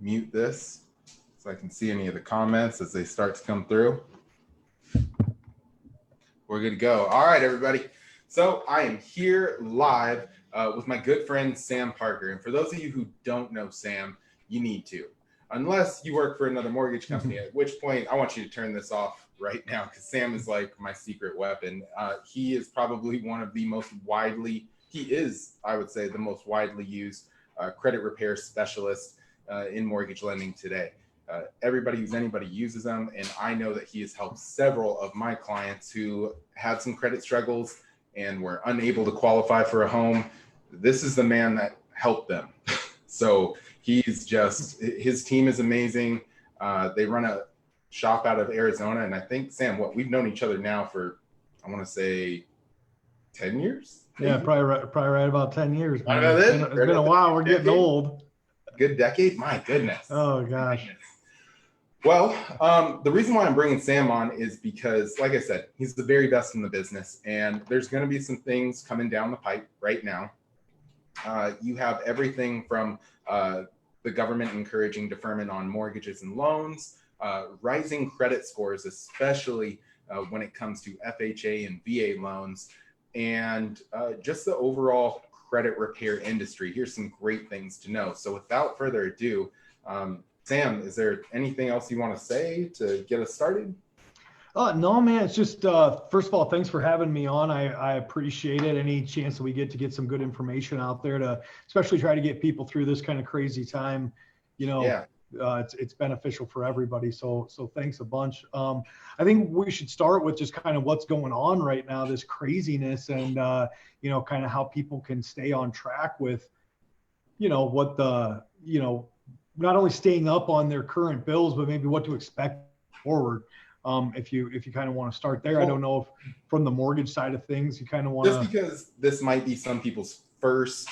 mute this so I can see any of the comments as they start to come through. We're good to go. All right, everybody. So I am here live with my good friend, Sam Parker. And for those of you who don't know Sam, you need to, unless you work for another mortgage company, at which point I want you to turn this off right now because Sam is like my secret weapon. He is probably one of the most widely, I would say, the most widely used credit repair specialist in mortgage lending today. Anybody uses them, and I know that he has helped several of my clients who had some credit struggles and were unable to qualify for a home. This is the man that helped them. So his team is amazing. They run a shop out of Arizona, and I think, Sam, we've known each other now for, I want to say 10 years. Maybe? Yeah, probably right about 10 years. Man. It's been a while. We're getting old. Good decade? My goodness. Oh, gosh. Well, the reason why I'm bringing Sam on is because, like I said, he's the very best in the business, and there's going to be some things coming down the pipe right now. You have everything from the government encouraging deferment on mortgages and loans, rising credit scores, especially when it comes to FHA and VA loans, and just the overall credit repair industry. Here's some great things to know. So without further ado, Sam, is there anything else you want to say to get us started? No, man, it's just, first of all, thanks for having me on. I appreciate it. Any chance that we get some good information out there to especially try to get people through this kind of crazy time, it's beneficial for everybody. So thanks a bunch. I think we should start with just kind of what's going on right now, this craziness, and, kind of how people can stay on track with, not only staying up on their current bills, but maybe what to expect forward. If you kind of want to start there, I don't know if from the mortgage side of things, you kind of want to. Just because this might be some people's first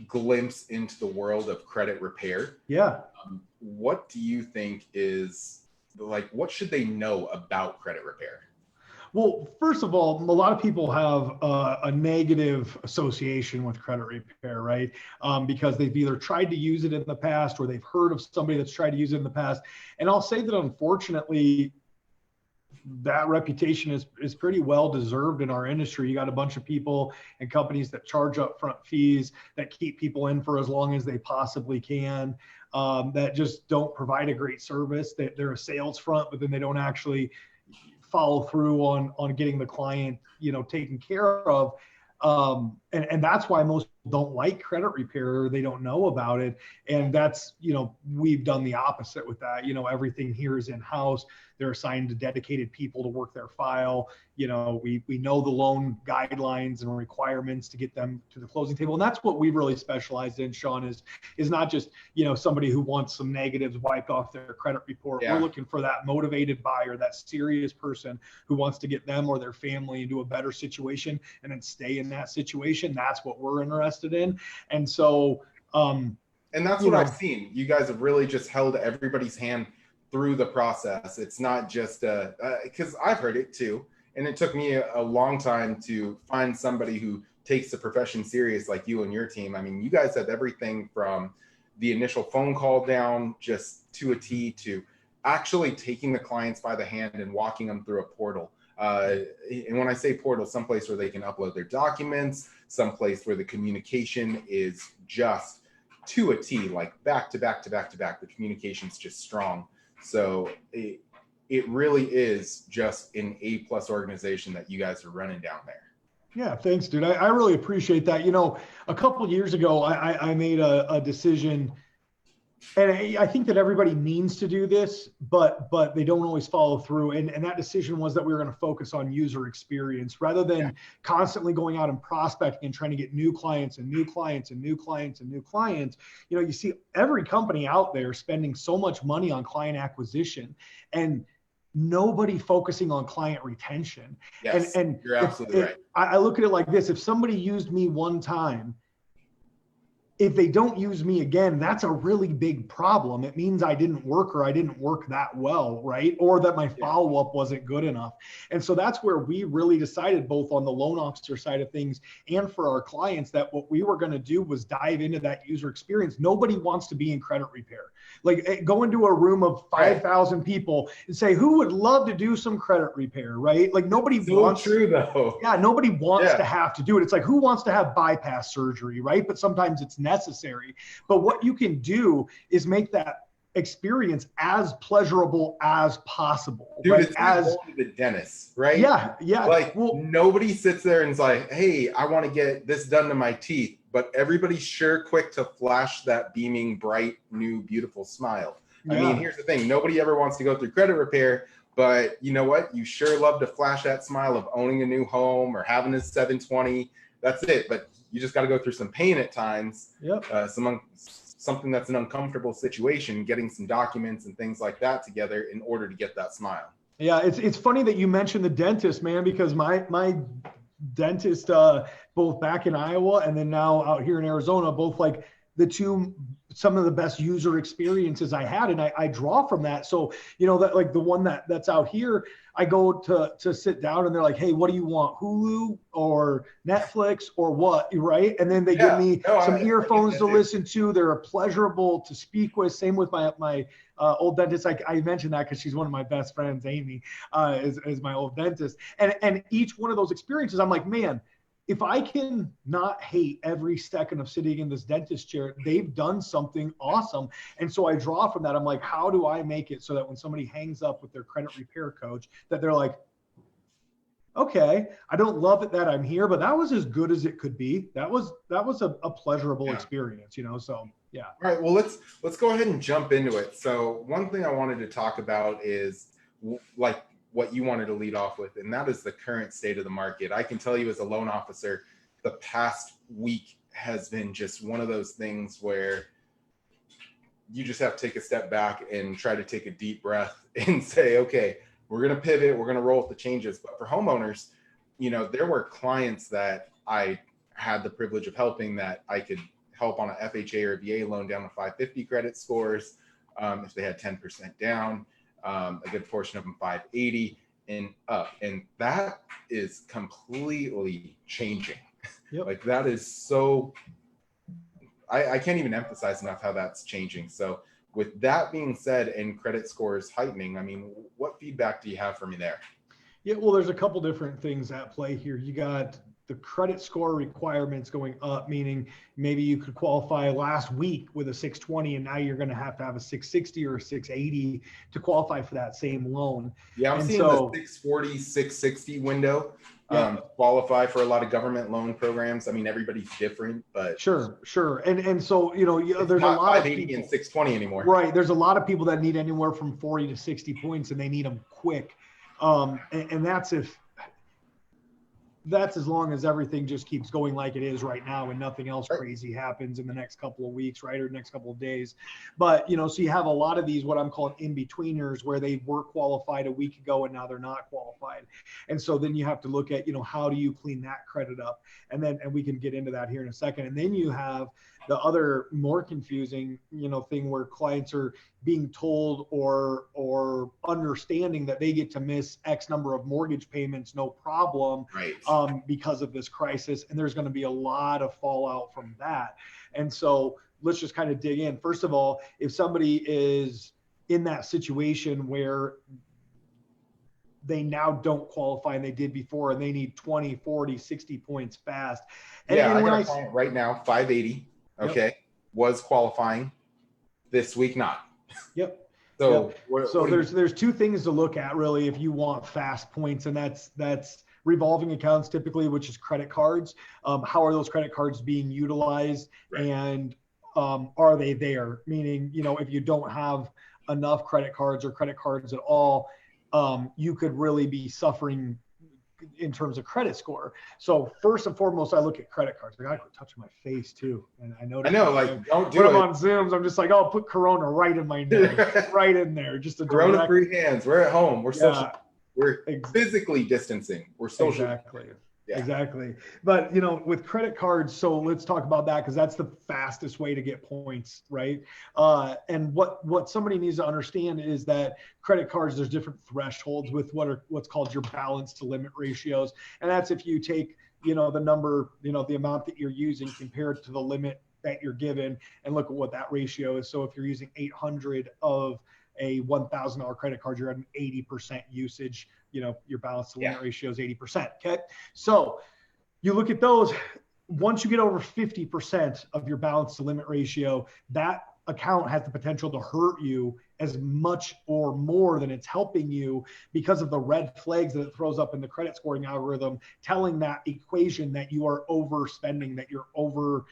glimpse into the world of credit repair. Yeah. What do you think what should they know about credit repair? Well, first of all, a lot of people have a negative association with credit repair, right? Because they've either tried to use it in the past or they've heard of somebody that's tried to use it in the past. And I'll say that unfortunately, that reputation is pretty well deserved in our industry. You got a bunch of people and companies that charge upfront fees, that keep people in for as long as they possibly can, that just don't provide a great service. They're a sales front, but then they don't actually follow through on getting the client, taken care of. And that's why most don't like credit repair. They don't know about it. And that's, we've done the opposite with that. Everything here is in-house. They're assigned to dedicated people to work their file. We know the loan guidelines and requirements to get them to the closing table. And that's what we really specialized in, Sean, is not just, somebody who wants some negatives wiped off their credit report. Yeah. We're looking for that motivated buyer, that serious person who wants to get them or their family into a better situation and then stay in that situation. That's what we're interested in. And so, and that's what I've seen. You guys have really just held everybody's hand through the process. It's not just because I've heard it too. And it took me a long time to find somebody who takes the profession serious like you and your team. I mean, you guys have everything from the initial phone call down just to a T to actually taking the clients by the hand and walking them through a portal. And when I say portal, someplace where they can upload their documents, someplace where the communication is just to a T, like back to back to back to back. The communication's just strong. So it really is just an A+ organization that you guys are running down there. Yeah, thanks, dude. I really appreciate that. A couple of years ago, I made a decision, and I think that everybody means to do this, but they don't always follow through. And that decision was that we were going to focus on user experience rather than constantly going out and prospecting and trying to get new clients and new clients and new clients and new clients. You see every company out there spending so much money on client acquisition and nobody focusing on client retention. Yes, and you're absolutely right. I look at it like this: if somebody used me one time, if they don't use me again, that's a really big problem. It means I didn't work, or I didn't work that well, right? Or that my follow-up wasn't good enough. And so that's where we really decided, both on the loan officer side of things and for our clients, that what we were going to do was dive into that user experience. Nobody wants to be in credit repair. Like, go into a room of 5,000 people and say, who would love to do some credit repair, right? Like, nobody wants. So true, though. Yeah, nobody wants to have to do it. It's like, who wants to have bypass surgery, right? But sometimes it's necessary. But what you can do is make that experience as pleasurable as possible. Dude, right? it's like going to the dentist, right? Yeah. Like, nobody sits there and is like, hey, I want to get this done to my teeth. But everybody's sure quick to flash that beaming, bright, new, beautiful smile. I mean, here's the thing. Nobody ever wants to go through credit repair. But you know what? You sure love to flash that smile of owning a new home or having a 720. That's it. But you just got to go through some pain at times. Something that's an uncomfortable situation, getting some documents and things like that together in order to get that smile. Yeah, it's funny that you mentioned the dentist, man, because my dentist, both back in Iowa and then now out here in Arizona, both like some of the best user experiences I had. And I draw from that. So, that like the one that's out here, I go to sit down and they're like, hey, what do you want? Hulu or Netflix or what? Right. And then they give me some earphones to listen to. They're pleasurable to speak with. Same with my old dentist. I mentioned that because she's one of my best friends, Amy, is my old dentist. And each one of those experiences, I'm like, man, if I can not hate every second of sitting in this dentist chair, they've done something awesome. And so I draw from that. I'm like, how do I make it so that when somebody hangs up with their credit repair coach, that they're like, okay, I don't love it that I'm here, but that was as good as it could be. That was a pleasurable experience, so yeah. All right, well, let's go ahead and jump into it. So one thing I wanted to talk about is like what you wanted to lead off with, and that is the current state of the market. I can tell you as a loan officer, the past week has been just one of those things where you just have to take a step back and try to take a deep breath and say, okay, we're going to pivot, we're going to roll with the changes. But for homeowners, there were clients that I had the privilege of helping that I could help on a FHA or a VA loan down to 550 credit scores if they had 10% down. A good portion of them 580 and up. And that is completely changing. Like, that is so, I can't even emphasize enough how that's changing. So with that being said, and credit scores heightening, I mean, what feedback do you have for me there? Yeah, well, there's a couple different things at play here. You got the credit score requirements going up, meaning maybe you could qualify last week with a 620 and now you're going to have a 660 or a 680 to qualify for that same loan. Yeah, I'm seeing the 640, 660 window qualify for a lot of government loan programs. I mean, everybody's different, but sure. And so, there's a lot of people and 620 anymore. Right. There's a lot of people that need anywhere from 40 to 60 points and they need them quick. And that's as long as everything just keeps going like it is right now and nothing else crazy happens in the next couple of weeks, right? Or next couple of days. But, so you have a lot of these, what I'm calling in-betweeners, where they were qualified a week ago and now they're not qualified. And so then you have to look at, how do you clean that credit up? And we can get into that here in a second. And then you have the other more confusing, thing where clients are being told or understanding that they get to miss X number of mortgage payments, no problem, because of this crisis. And there's going to be a lot of fallout from that. And so let's just kind of dig in. First of all, if somebody is in that situation where they now don't qualify and they did before, and they need 20, 40, 60 points fast. And I got a client right now, 580. Okay. Was qualifying this week, not. So there's two things to look at really if you want fast points, and that's revolving accounts typically, which is credit cards. How are those credit cards being utilized, and are they there? Meaning, if you don't have enough credit cards or credit cards at all, you could really be suffering in terms of credit score. So first and foremost, I look at credit cards. I got to quit touching my face too. And I know, like, don't do when it. I'm on Zooms, I'm just like, I'll put Corona right in my nose, right in there. Just a Corona-free hands. We're at home. We're social. We're physically distancing. We're social. Exactly. Yeah. Exactly. But with credit cards, so let's talk about that because that's the fastest way to get points, right? And what somebody needs to understand is that credit cards, there's different thresholds with what's called your balance to limit ratios, and that's if you take the number, the amount that you're using compared to the limit that you're given, and look at what that ratio is. So if you're using 800 of a $1,000 credit card, you're at an 80% usage. Your balance to limit ratio is 80%. Okay. So you look at those, once you get over 50% of your balance to limit ratio, that account has the potential to hurt you as much or more than it's helping you because of the red flags that it throws up in the credit scoring algorithm, telling that equation that you are overspending, that you're over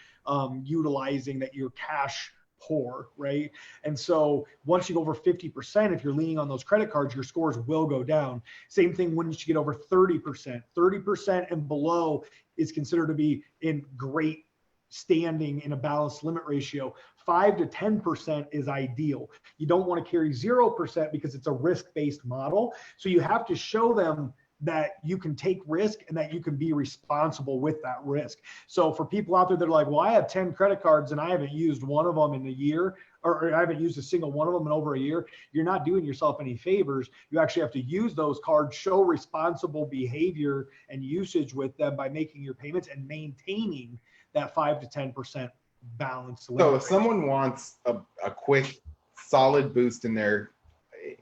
utilizing, that you're cash poor, right? And so once you go over 50%, if you're leaning on those credit cards, your scores will go down. Same thing when you get over 30%. 30% and below is considered to be in great standing in a balanced limit ratio. 5 to 10% is ideal. You don't want to carry 0% because it's a risk-based model. So you have to show them that you can take risk and that you can be responsible with that risk. So for people out there that are like, well, I have 10 credit cards and I haven't used one of them in a year, or I haven't used a single one of them in over a year, you're not doing yourself any favors. You actually have to use those cards, show responsible behavior and usage with them by making your payments and maintaining that 5 to 10% balance. So if someone wants a quick, solid boost in their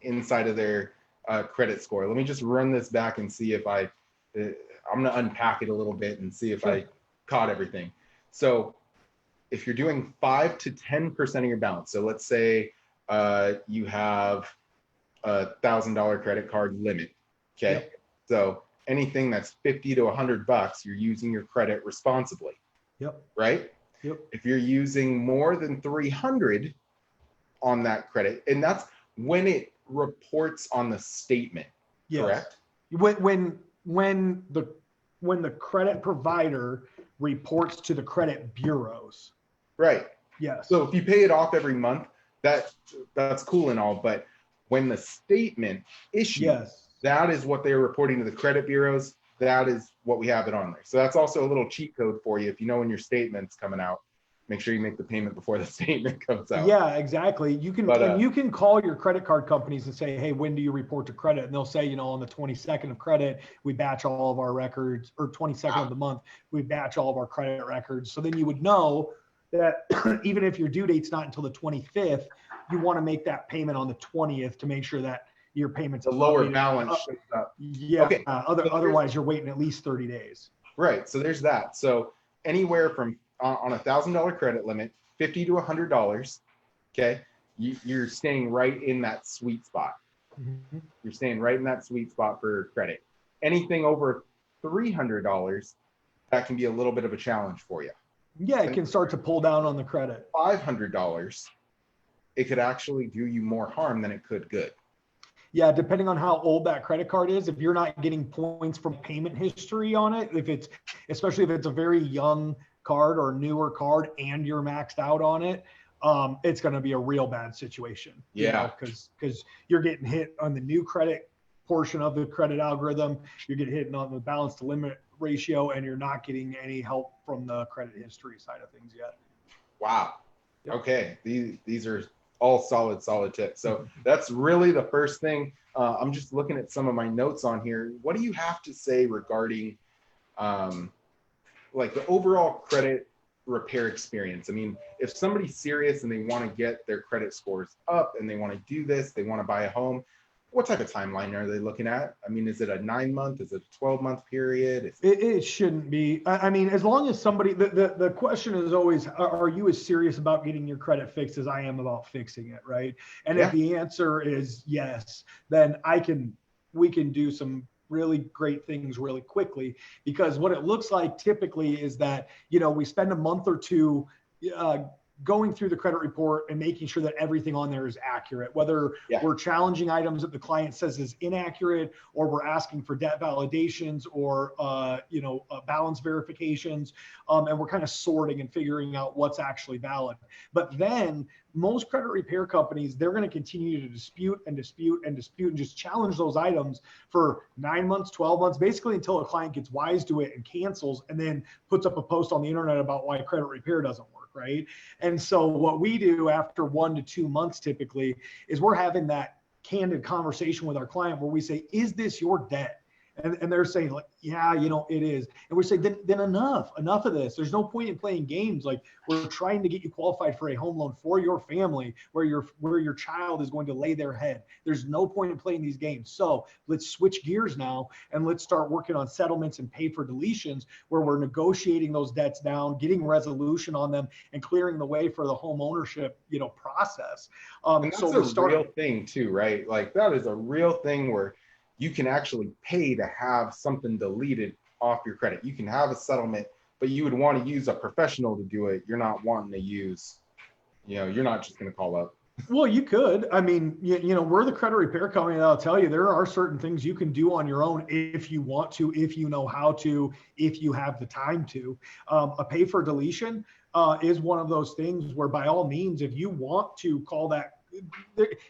inside of their credit score, let me just run this back and see if I'm going to unpack it a little bit and see if I caught everything. So if you're doing 5 to 10% of your balance, so let's say you have $1,000 credit card limit. Okay. Yep. So anything that's 50 to $100, you're using your credit responsibly. Yep. Right. Yep. If you're using more than 300 on that credit, and that's when it reports on the statement, yes. Correct? When the credit provider reports to the credit bureaus. Right. Yes. So if you pay it off every month, that's cool and all, but when the statement issues, yes, that is what they're reporting to the credit bureaus. That is what we have it on there. So that's also a little cheat code for you. If you know when your statement's coming out, make sure you make the payment before the statement comes out. Yeah, exactly. You can call your credit card companies and say, hey, when do you report to credit? And they'll say, on the 22nd of credit, we batch all of our records, or 22nd of the month, we batch all of our credit records. So then you would know that even if your due date's not until the 25th, you want to make that payment on the 20th to make sure that your payments the lower balance shows up. Yeah. Okay. Otherwise, you're waiting at least 30 days. Right. So there's that. So anywhere from on $1,000 credit limit, $50 to $100. Okay, you're staying right in that sweet spot. Mm-hmm. You're staying right in that sweet spot for credit. Anything over $300, that can be a little bit of a challenge for you. Yeah, it can start to pull down on the credit. $500, it could actually do you more harm than it could good. Yeah, depending on how old that credit card is, if you're not getting points from payment history on it, especially if it's a very young card or newer card and you're maxed out on it, it's going to be a real bad situation. Yeah, because you're getting hit on the new credit portion of the credit algorithm, you're getting hit on the balance to limit ratio, and you're not getting any help from the credit history side of things yet. Wow. Yep. Okay, these are all solid tips. So that's really the first thing. I'm just looking at some of my notes on here. What do you have to say regarding like the overall credit repair experience? I mean, if somebody's serious and they want to get their credit scores up and they want to do this, they want to buy a home, what type of timeline are they looking at? I mean, is it a 9-month? Is it a 12-month period? It shouldn't be. I mean, as long as somebody, the question is always, are you as serious about getting your credit fixed as I am about fixing it, right? And if the answer is yes, then we can do some really great things really quickly, because what it looks like typically is that, we spend a month or two going through the credit report and making sure that everything on there is accurate, whether we're challenging items that the client says is inaccurate, or we're asking for debt validations or, balance verifications. And we're kind of sorting and figuring out what's actually valid. But then most credit repair companies, they're going to continue to dispute and just challenge those items for 9 months, 12 months, basically until a client gets wise to it and cancels and then puts up a post on the internet about why credit repair doesn't work, right? And so what we do after 1 to 2 months typically is we're having that candid conversation with our client where we say, is this your debt? And they're saying like, yeah, it is. And we say, then enough of this. There's no point in playing games. Like, we're trying to get you qualified for a home loan for your family where your child is going to lay their head. There's no point in playing these games. So let's switch gears now and let's start working on settlements and pay for deletions where we're negotiating those debts down, getting resolution on them, and clearing the way for the home ownership, process. And that's a real thing too, right? Like, that is a real thing where you can actually pay to have something deleted off your credit. You can have a settlement, but you would want to use a professional to do it. You're not wanting to use, you're not just going to call up. Well, you could. I mean, we're the credit repair company that'll tell you there are certain things you can do on your own if you want to, if you know how to, if you have the time to. A pay for deletion is one of those things where, by all means, if you want to call that,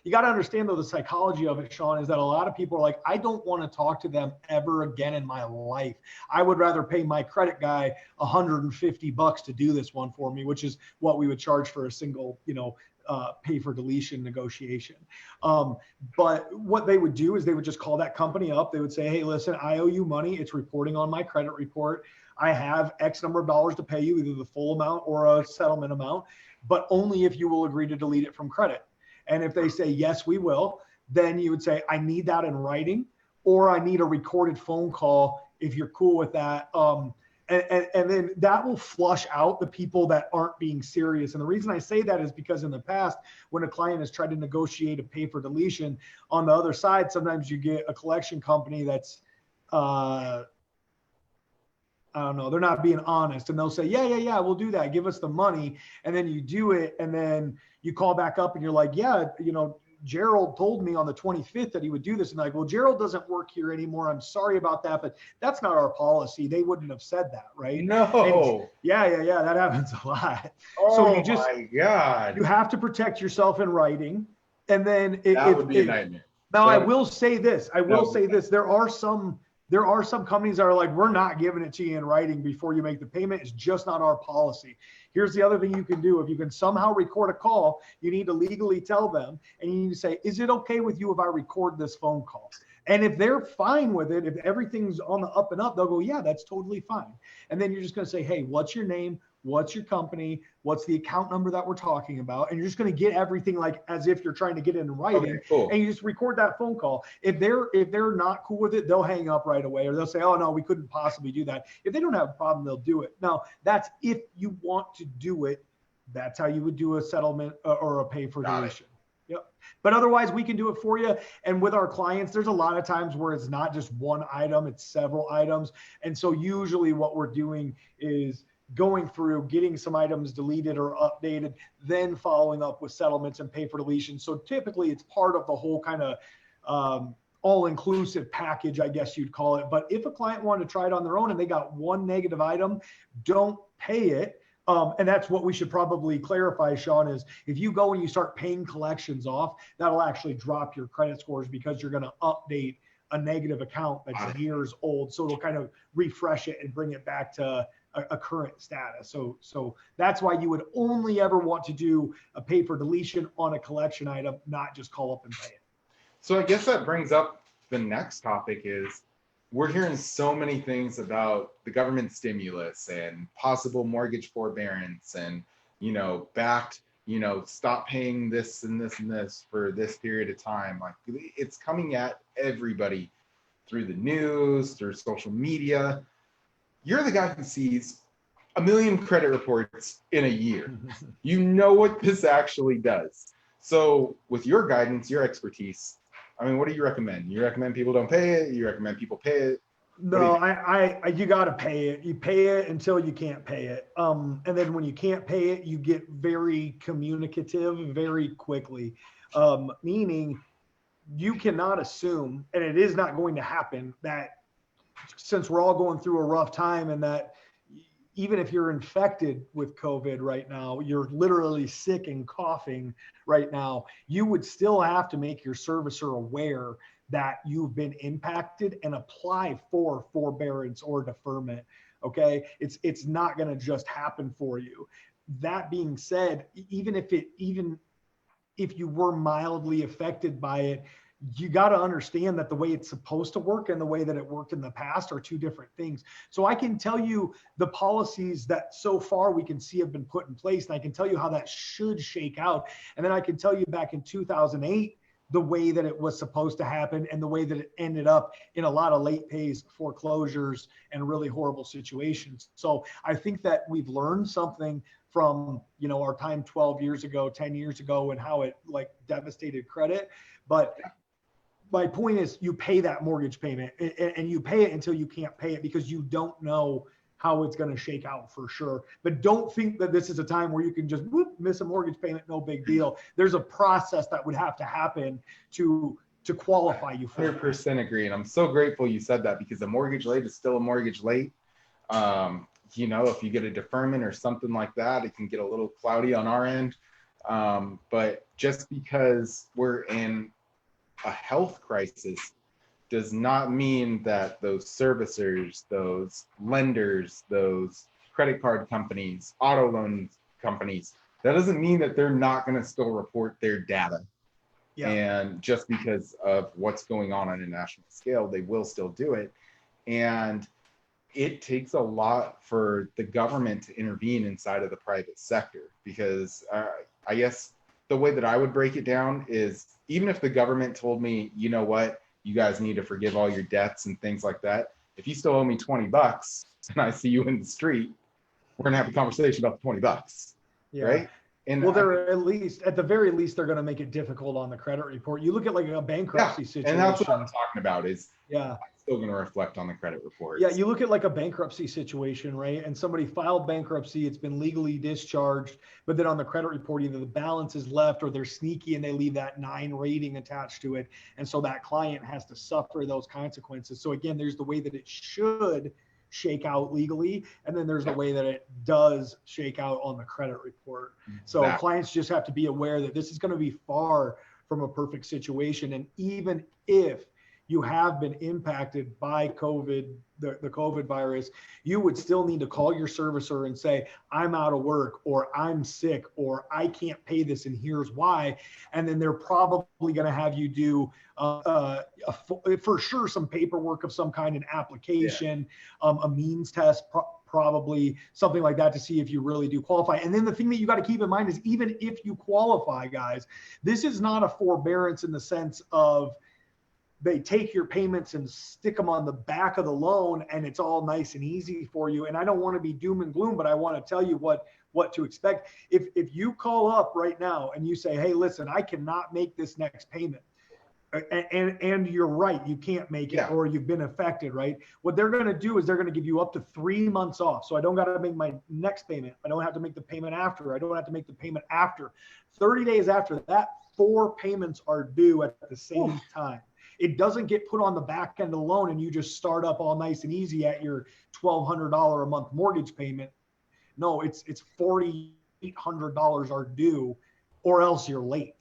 you got to understand though, the psychology of it, Sean, is that a lot of people are like, I don't want to talk to them ever again in my life. I would rather pay my credit guy $150 to do this one for me, which is what we would charge for a single, pay for deletion negotiation. But what they would do is they would just call that company up. They would say, hey, listen, I owe you money. It's reporting on my credit report. I have X number of dollars to pay you, either the full amount or a settlement amount, but only if you will agree to delete it from credit. And if they say, yes, we will, then you would say, I need that in writing, or I need a recorded phone call if you're cool with that. And then that will flush out the people that aren't being serious. And the reason I say that is because in the past, when a client has tried to negotiate a pay for deletion, on the other side, sometimes you get a collection company that's, I don't know, they're not being honest, and they'll say, yeah, we'll do that. Give us the money. And then you do it. And then you call back up and you're like, yeah, Gerald told me on the 25th that he would do this. And like, well, Gerald doesn't work here anymore. I'm sorry about that, but that's not our policy. They wouldn't have said that, right? No. And yeah. That happens a lot. Oh, so you just, my God. You have to protect yourself in writing. And then that would be a nightmare. Now, I will say this. There are some companies that are like, we're not giving it to you in writing before you make the payment. It's just not our policy. Here's the other thing you can do. If you can somehow record a call, you need to legally tell them, and you need to say, is it okay with you if I record this phone call? And if they're fine with it, if everything's on the up and up, they'll go, yeah, that's totally fine. And then you're just going to say, hey, what's your name? What's your company? What's the account number that we're talking about? And you're just going to get everything like as if you're trying to get it in writing. Okay, cool. And you just record that phone call. If they're not cool with it, they'll hang up right away, or they'll say, oh no, we couldn't possibly do that. If they don't have a problem, they'll do it. Now, that's if you want to do it. That's how you would do a settlement or a pay for deletion. Yep. But otherwise, we can do it for you. And with our clients, there's a lot of times where it's not just one item, it's several items. And so usually what we're doing is going through, getting some items deleted or updated, then following up with settlements and pay for deletion. So typically it's part of the whole kind of all-inclusive package, I guess you'd call it. But if a client wanted to try it on their own and they got one negative item, don't pay it. And that's what we should probably clarify, Sean, is if you go and you start paying collections off, that'll actually drop your credit scores because you're going to update a negative account that's years old. So it'll kind of refresh it and bring it back to a current status. So that's why you would only ever want to do a pay for deletion on a collection item, not just call up and pay it. So I guess that brings up the next topic is we're hearing so many things about the government stimulus and possible mortgage forbearance and, stop paying this and this and this for this period of time. Like, it's coming at everybody through the news, through social media. You're the guy who sees 1 million credit reports in a year. You know what this actually does. So with your guidance, your expertise, what do you recommend? You recommend people don't pay it? You recommend people pay it? No, you got to pay it. You pay it until you can't pay it. And then when you can't pay it, you get very communicative very quickly, meaning you cannot assume, and it is not going to happen, that since we're all going through a rough time and that even if you're infected with COVID right now, you're literally sick and coughing right now, you would still have to make your servicer aware that you've been impacted and apply for forbearance or deferment. Okay. It's not going to just happen for you. That being said, even if you were mildly affected by it, you got to understand that the way it's supposed to work and the way that it worked in the past are two different things. So I can tell you the policies that so far we can see have been put in place, and I can tell you how that should shake out. And then I can tell you back in 2008, the way that it was supposed to happen and the way that it ended up in a lot of late pays, foreclosures, and really horrible situations. So I think that we've learned something from, our time 12 years ago, 10 years ago, and how it like devastated credit. But my point is, you pay that mortgage payment and you pay it until you can't pay it, because you don't know how it's going to shake out for sure. But don't think that this is a time where you can just miss a mortgage payment, no big deal. There's a process that would have to happen to qualify you for 100% agree. And I'm so grateful you said that, because a mortgage late is still a mortgage late. If you get a deferment or something like that, it can get a little cloudy on our end. But just because we're in a health crisis does not mean that those servicers, those lenders, those credit card companies, auto loan companies, that doesn't mean that they're not going to still report their data. Yeah. And just because of what's going on a national scale, they will still do it. And it takes a lot for the government to intervene inside of the private sector, because I guess the way that I would break it down is, even if the government told me, you know what, you guys need to forgive all your debts and things like that, if you still owe me $20 and I see you in the street, we're gonna have a conversation about the $20, right? And well, they're at the very least, they're going to make it difficult on the credit report. You look at like a bankruptcy situation. And that's what I'm talking about is, I'm still going to reflect on the credit report. Yeah, you look at like a bankruptcy situation, right? And somebody filed bankruptcy, it's been legally discharged, but then on the credit report, either the balance is left or they're sneaky and they leave that 9 rating attached to it. And so that client has to suffer those consequences. So again, there's the way that it should shake out legally, and then there's the way that it does shake out on the credit report. So clients just have to be aware that this is going to be far from a perfect situation. And even if you have been impacted by COVID, the COVID virus, you would still need to call your servicer and say, I'm out of work, or I'm sick, or I can't pay this, and here's why. And then they're probably going to have you do for sure some paperwork of some kind, an application, a means test, probably something like that, to see if you really do qualify. And then the thing that you got to keep in mind is, even if you qualify, guys, this is not a forbearance in the sense of they take your payments and stick them on the back of the loan and it's all nice and easy for you. And I don't want to be doom and gloom, but I want to tell you what to expect. If you call up right now and you say, hey, listen, I cannot make this next payment, and you're right, you can't make it, or you've been affected, right? What they're going to do is they're going to give you up to 3 months off. So I don't got to make my next payment. I don't have to make the payment after. I don't have to make the payment after. 30 days after that, 4 payments are due at the same time. It doesn't get put on the back end of the loan and you just start up all nice and easy at your $1,200 a month mortgage payment. No, it's $4,800 are due, or else you're late.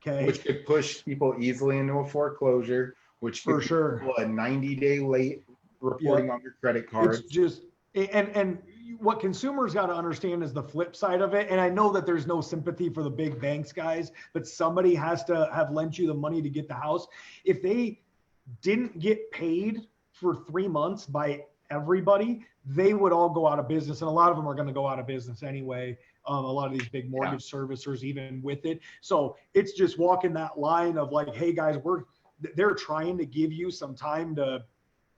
Okay. Which could push people easily into a foreclosure, which could for be a 90-day late reporting on your credit card. It's just, and what consumers got to understand is the flip side of it. And I know that there's no sympathy for the big banks, guys, but somebody has to have lent you the money to get the house. If they didn't get paid for 3 months by everybody, they would all go out of business. And a lot of them are going to go out of business anyway. A lot of these big mortgage servicers, even with it. So it's just walking that line of like, hey guys, they're trying to give you some time to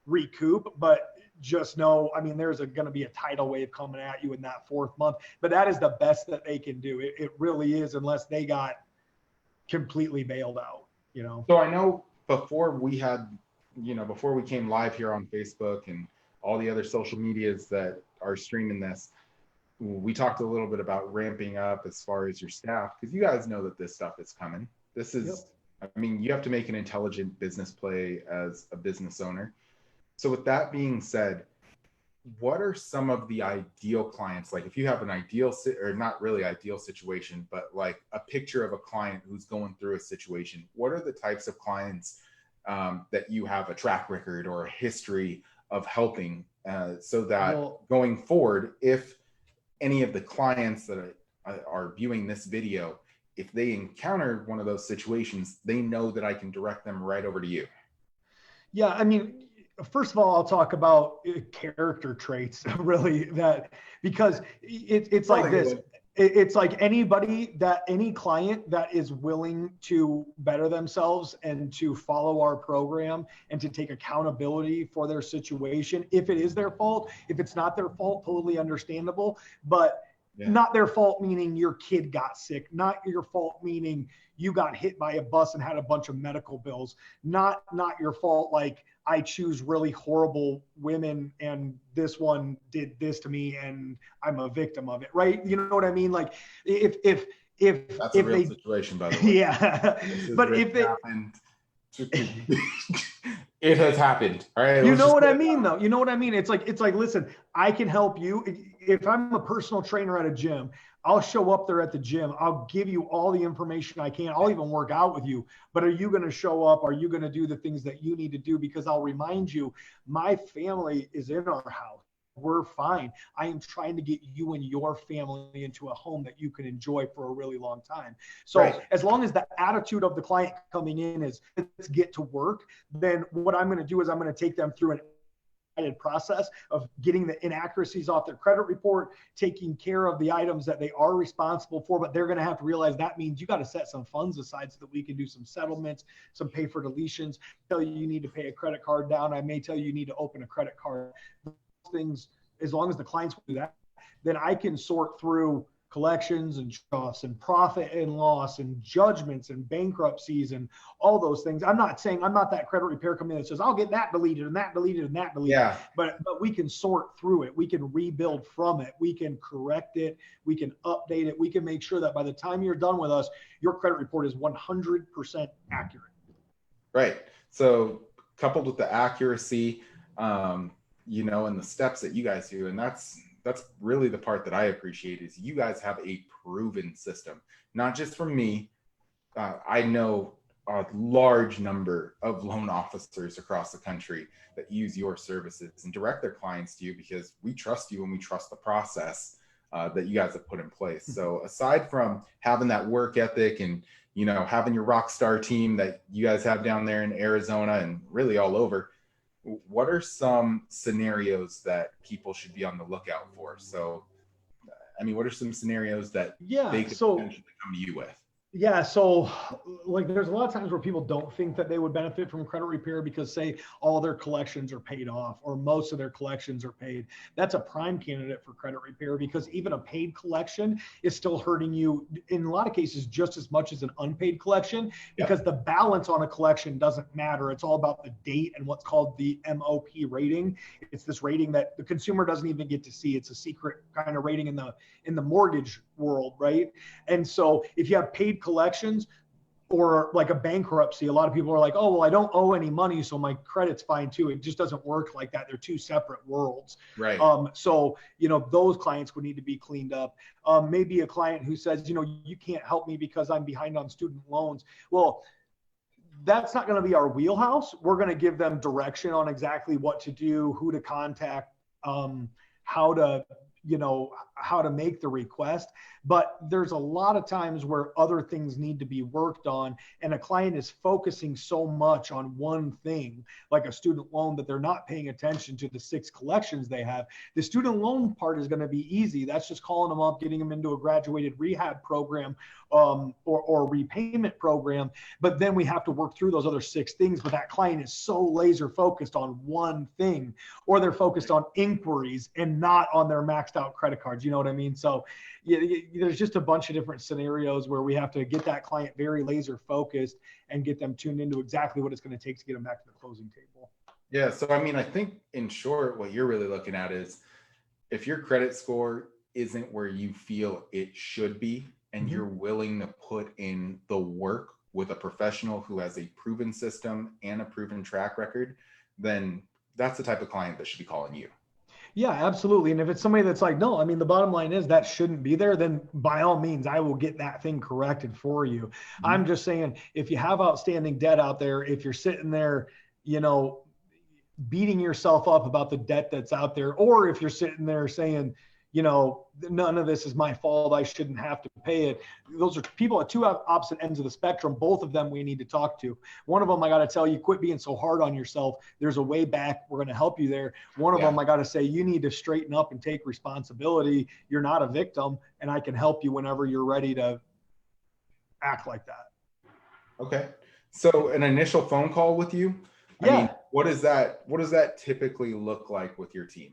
recoup, but just know, I mean, there's going to be a tidal wave coming at you in that 4th month, but that is the best that they can do. It really is, unless they got completely bailed out, So I know before we came live here on Facebook and all the other social medias that are streaming this, we talked a little bit about ramping up as far as your staff, because you guys know that this stuff is coming. This is, I mean, you have to make an intelligent business play as a business owner. So with that being said, what are some of the ideal clients? Like if you have an ideal or not really ideal situation, but like a picture of a client who's going through a situation, what are the types of clients that you have a track record or a history of helping so that going forward, if any of the clients that are viewing this video, if they encounter one of those situations, they know that I can direct them right over to you? Yeah, I mean, first of all, I'll talk about character traits, really, that because it's like this. It's like any client that is willing to better themselves and to follow our program and to take accountability for their situation. If it is their fault, if it's not their fault, totally understandable, but not their fault, meaning your kid got sick, not your fault, meaning you got hit by a bus and had a bunch of medical bills, not your fault. Like, I choose really horrible women and this one did this to me and I'm a victim of it. Right. You know what I mean? Like if that's a real situation, by the way. Yeah. But if it happened, it has happened. All right. You know what I mean, though? You know what I mean? It's like, listen, I can help you. If I'm a personal trainer at a gym, I'll show up there at the gym. I'll give you all the information I can. I'll even work out with you. But are you going to show up? Are you going to do the things that you need to do? Because I'll remind you, my family is in our house. We're fine. I am trying to get you and your family into a home that you can enjoy for a really long time. So as long as the attitude of the client coming in is let's get to work, then what I'm going to do is I'm going to take them through an process of getting the inaccuracies off their credit report, taking care of the items that they are responsible for, but they're going to have to realize that means you got to set some funds aside so that we can do some settlements, some pay for deletions, tell you need to pay a credit card down. I may tell you need to open a credit card. Those things, as long as the clients will do that, then I can sort through collections and charge-offs and profit and loss and judgments and bankruptcies and all those things. I'm not saying I'm not that credit repair company that says I'll get that deleted and that deleted and that deleted. Yeah. But we can sort through it. We can rebuild from it. We can correct it. We can update it. We can make sure that by the time you're done with us, your credit report is 100% accurate. Right. So coupled with the accuracy, you know, and the steps that you guys do, and that's really the part that I appreciate is you guys have a proven system, not just from me. I know a large number of loan officers across the country that use your services and direct their clients to you because we trust you and we trust the process that you guys have put in place. So aside from having that work ethic and, you know, having your rock star team that you guys have down there in Arizona and really all over, what are some scenarios that people should be on the lookout for? So, I mean, what are some scenarios that they could potentially come to you with? Yeah. So like there's a lot of times where people don't think that they would benefit from credit repair because say all their collections are paid off or most of their collections are paid. That's a prime candidate for credit repair because even a paid collection is still hurting you in a lot of cases just as much as an unpaid collection because the balance on a collection doesn't matter. It's all about the date and what's called the MOP rating. It's this rating that the consumer doesn't even get to see. It's a secret kind of rating in the mortgage world, right? And so if you have paid collections or like a bankruptcy, a lot of people are like, oh, well, I don't owe any money, so my credit's fine too. It just doesn't work like that. They're two separate worlds. Right. So, you know, those clients would need to be cleaned up. Maybe a client who says, you know, you can't help me because I'm behind on student loans. Well, that's not going to be our wheelhouse. We're going to give them direction on exactly what to do, who to contact, how to make the request. But there's a lot of times where other things need to be worked on and a client is focusing so much on one thing, like a student loan, that they're not paying attention to the 6 collections they have. The student loan part is going to be easy. That's just calling them up, getting them into a graduated rehab program or repayment program. But then we have to work through those other 6 things. But that client is so laser focused on one thing, or they're focused on inquiries and not on their maxed out credit cards. You know what I mean? So there's just a bunch of different scenarios where we have to get that client very laser focused and get them tuned into exactly what it's going to take to get them back to the closing table. Yeah. So, I mean, I think in short, what you're really looking at is if your credit score isn't where you feel it should be, and you're willing to put in the work with a professional who has a proven system and a proven track record, then that's the type of client that should be calling you. Yeah, absolutely. And if it's somebody that's like, no, I mean, the bottom line is that shouldn't be there, then by all means, I will get that thing corrected for you. Mhm. I'm just saying, if you have outstanding debt out there, if you're sitting there, you know, beating yourself up about the debt that's out there, or if you're sitting there saying, you know, none of this is my fault, I shouldn't have to pay it. Those are people at two opposite ends of the spectrum. Both of them we need to talk to. One of them, I got to tell you, quit being so hard on yourself. There's a way back. We're going to help you there. One of Yeah. them, I got to say, you need to straighten up and take responsibility. You're not a victim, and I can help you whenever you're ready to act like that. Okay. So an initial phone call with you, I mean, Yeah. what does that typically look like with your team?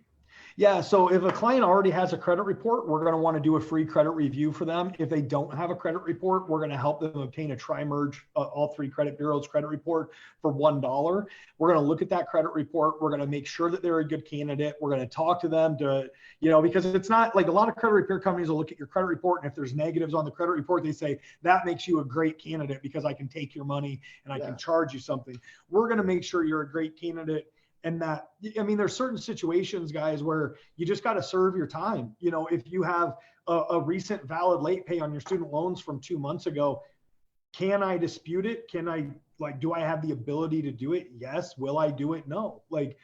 Yeah. So if a client already has a credit report, we're going to want to do a free credit review for them. If they don't have a credit report, we're going to help them obtain a tri-merge, all three credit bureaus credit report for $1. We're going to look at that credit report. We're going to make sure that they're a good candidate. We're going to talk to them to, you know, because it's not like a lot of credit repair companies will look at your credit report. And if there's negatives on the credit report, they say that makes you a great candidate because I can take your money and I can charge you something. We're going to make sure you're a great candidate. And that, I mean, there's certain situations, guys, where you just got to serve your time. You know, if you have a recent valid late pay on your student loans from 2 months ago, can I dispute it? Can I, like, do I have the ability to do it? Yes. Will I do it? No. Like,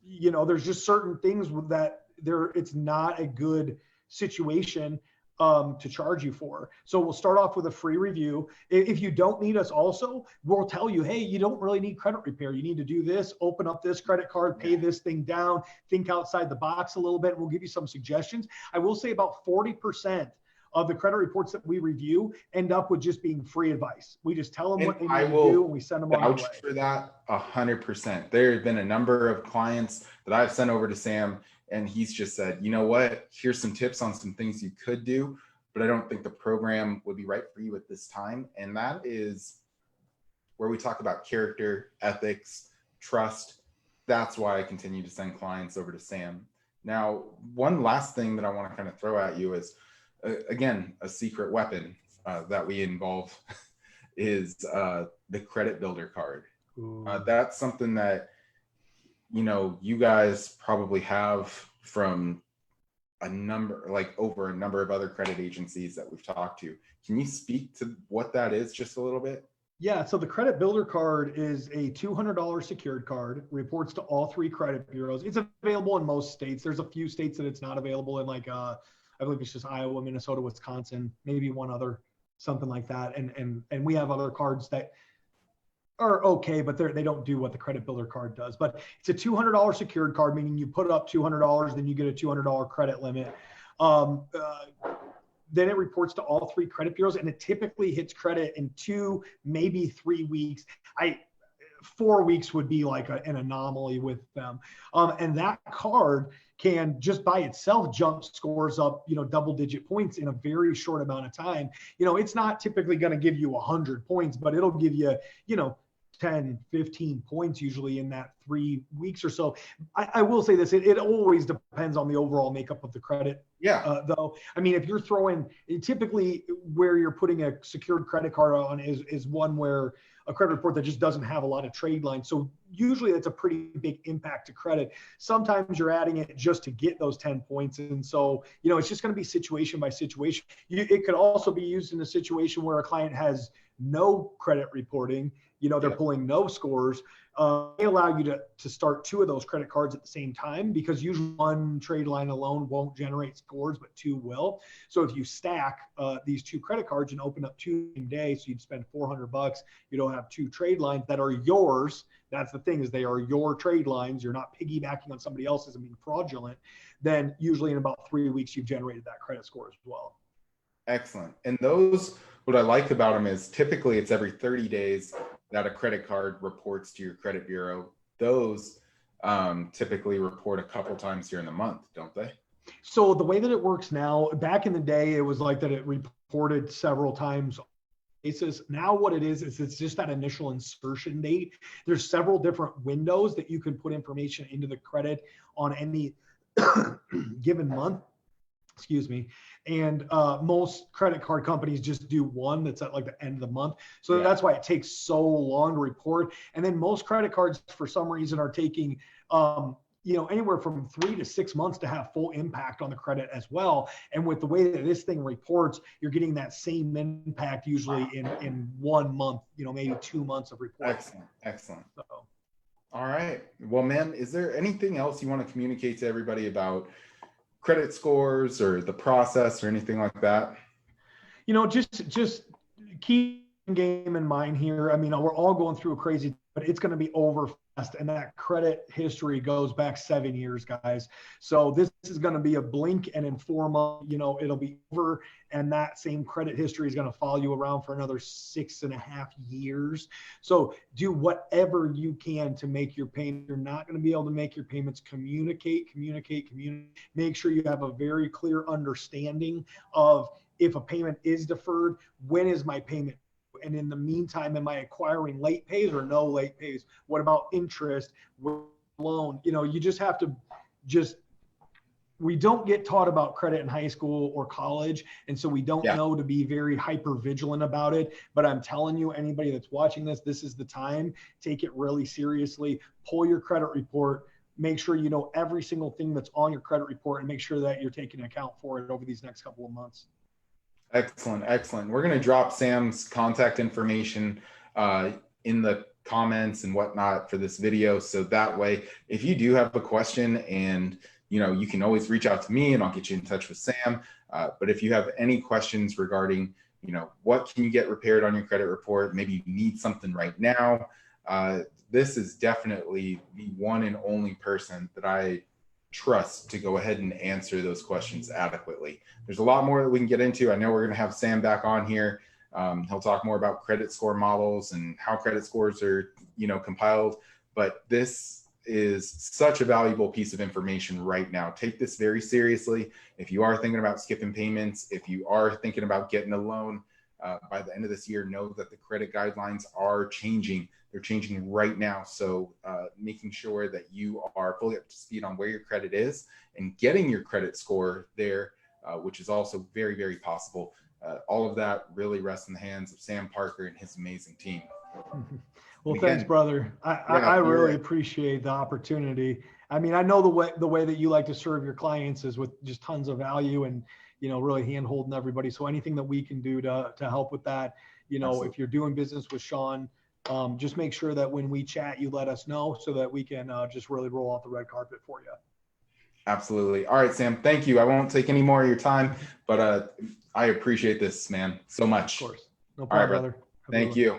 you know, there's just certain things that it's not a good situation to charge you for. So we'll start off with a free review. If you don't need us also, we'll tell you, hey, you don't really need credit repair. You need to do this, open up this credit card, pay this thing down, think outside the box a little bit. We'll give you some suggestions. I will say about 40% of the credit reports that we review end up with just being free advice. We just tell them what they need to do and we send them on their way. Vouch for that 100%. There have been a number of clients that I've sent over to Sam, and he's just said, you know what, here's some tips on some things you could do, but I don't think the program would be right for you at this time. And that is where we talk about character, ethics, trust. That's why I continue to send clients over to Sam. Now, one last thing that I want to kind of throw at you is, again, a secret weapon that we involve is the credit builder card. That's something that, you know, you guys probably have from over a number of other credit agencies that we've talked to. Can you speak to what that is just a little bit? Yeah, so the credit builder card is a $200 secured card, reports to all three credit bureaus. It's available in most states. There's a few states that it's not available in, like I believe it's just Iowa, Minnesota, Wisconsin, maybe one other, something like that. And we have other cards that are okay, but they don't do what the credit builder card does. But it's a $200 secured card, meaning you put up $200, then you get a $200 credit limit. Then it reports to all three credit bureaus, and it typically hits credit in 2, maybe 3 weeks. 4 weeks would be like an anomaly with them. And that card can just by itself jump scores up, you know, double-digit points in a very short amount of time. You know, it's not typically going to give you 100 points, but it'll give you, you know, 10, 15 points usually in that 3 weeks or so. I will say this, it always depends on the overall makeup of the credit. Yeah. Though, I mean, if you're typically where you're putting a secured credit card on is one where a credit report that just doesn't have a lot of trade lines. So usually that's a pretty big impact to credit. Sometimes you're adding it just to get those 10 points. And so, you know, it's just going to be situation by situation. It could also be used in a situation where a client has no credit reporting, you know, they're pulling no scores. They allow you to start 2 of those credit cards at the same time, because usually one trade line alone won't generate scores, but 2 will. So if you stack these 2 credit cards and open up 2 in a day, so you'd spend $400, you don't have 2 trade lines that are yours. That's the thing, is they are your trade lines. You're not piggybacking on somebody else's and being fraudulent. Then usually in about 3 weeks, you've generated that credit score as well. Excellent. And those, what I like about them is typically it's every 30 days that a credit card reports to your credit bureau. Those typically report a couple times during the month, don't they? So the way that it works now, back in the day, it was like that it reported several times. Now what it is it's just that initial insertion date. There's several different windows that you can put information into the credit on any given month. Excuse me. And most credit card companies just do one that's at like the end of the month. So that's why it takes so long to report. And then most credit cards, for some reason, are taking anywhere from 3 to 6 months to have full impact on the credit as well. And with the way that this thing reports, you're getting that same impact usually in 1 month, maybe 2 months of reporting. Excellent. So. All right. Well, man, is there anything else you want to communicate to everybody about credit scores or the process or anything like that? Just keep the game in mind here. I mean, we're all going through a crazy, but it's going to be over fast. And that credit history goes back 7 years, guys. So this is going to be a blink, and in 4 months, it'll be over. And that same credit history is going to follow you around for another 6.5 years. So do whatever you can to make your payment. You're not going to be able to make your payments. Communicate. Make sure you have a very clear understanding of, if a payment is deferred, when is my payment? And in the meantime, am I acquiring late pays or no late pays? What about interest, loan? You just have to we don't get taught about credit in high school or college. And so we don't know to be very hyper vigilant about it. But I'm telling you, anybody that's watching this is the time. Take it really seriously. Pull your credit report. Make sure you know every single thing that's on your credit report, and make sure that you're taking account for it over these next couple of months. Excellent. We're going to drop Sam's contact information in the comments and whatnot for this video. So that way, if you do have a question, and you can always reach out to me and I'll get you in touch with Sam. But if you have any questions regarding, what can you get repaired on your credit report? Maybe you need something right now. This is definitely the one and only person that I trust to go ahead and answer those questions adequately. There's a lot more that we can get into. I know we're going to have Sam back on here. He'll talk more about credit score models and how credit scores are, compiled. But this is such a valuable piece of information right now. Take this very seriously. If you are thinking about skipping payments, if you are thinking about getting a loan, by the end of this year, know that the credit guidelines are changing. They're changing right now. So making sure that you are fully up to speed on where your credit is and getting your credit score there, which is also very, very possible. All of that really rests in the hands of Sam Parker and his amazing team. Well, thanks, brother. I really appreciate the opportunity. I mean, I know the way that you like to serve your clients is with just tons of value and, really hand-holding everybody. So anything that we can do to help with that, Absolutely. If you're doing business with Sean, just make sure that when we chat, you let us know so that we can just really roll out the red carpet for you. Absolutely. All right, Sam, thank you. I won't take any more of your time, but I appreciate this, man, so much. Of course. No problem, brother. Thank you.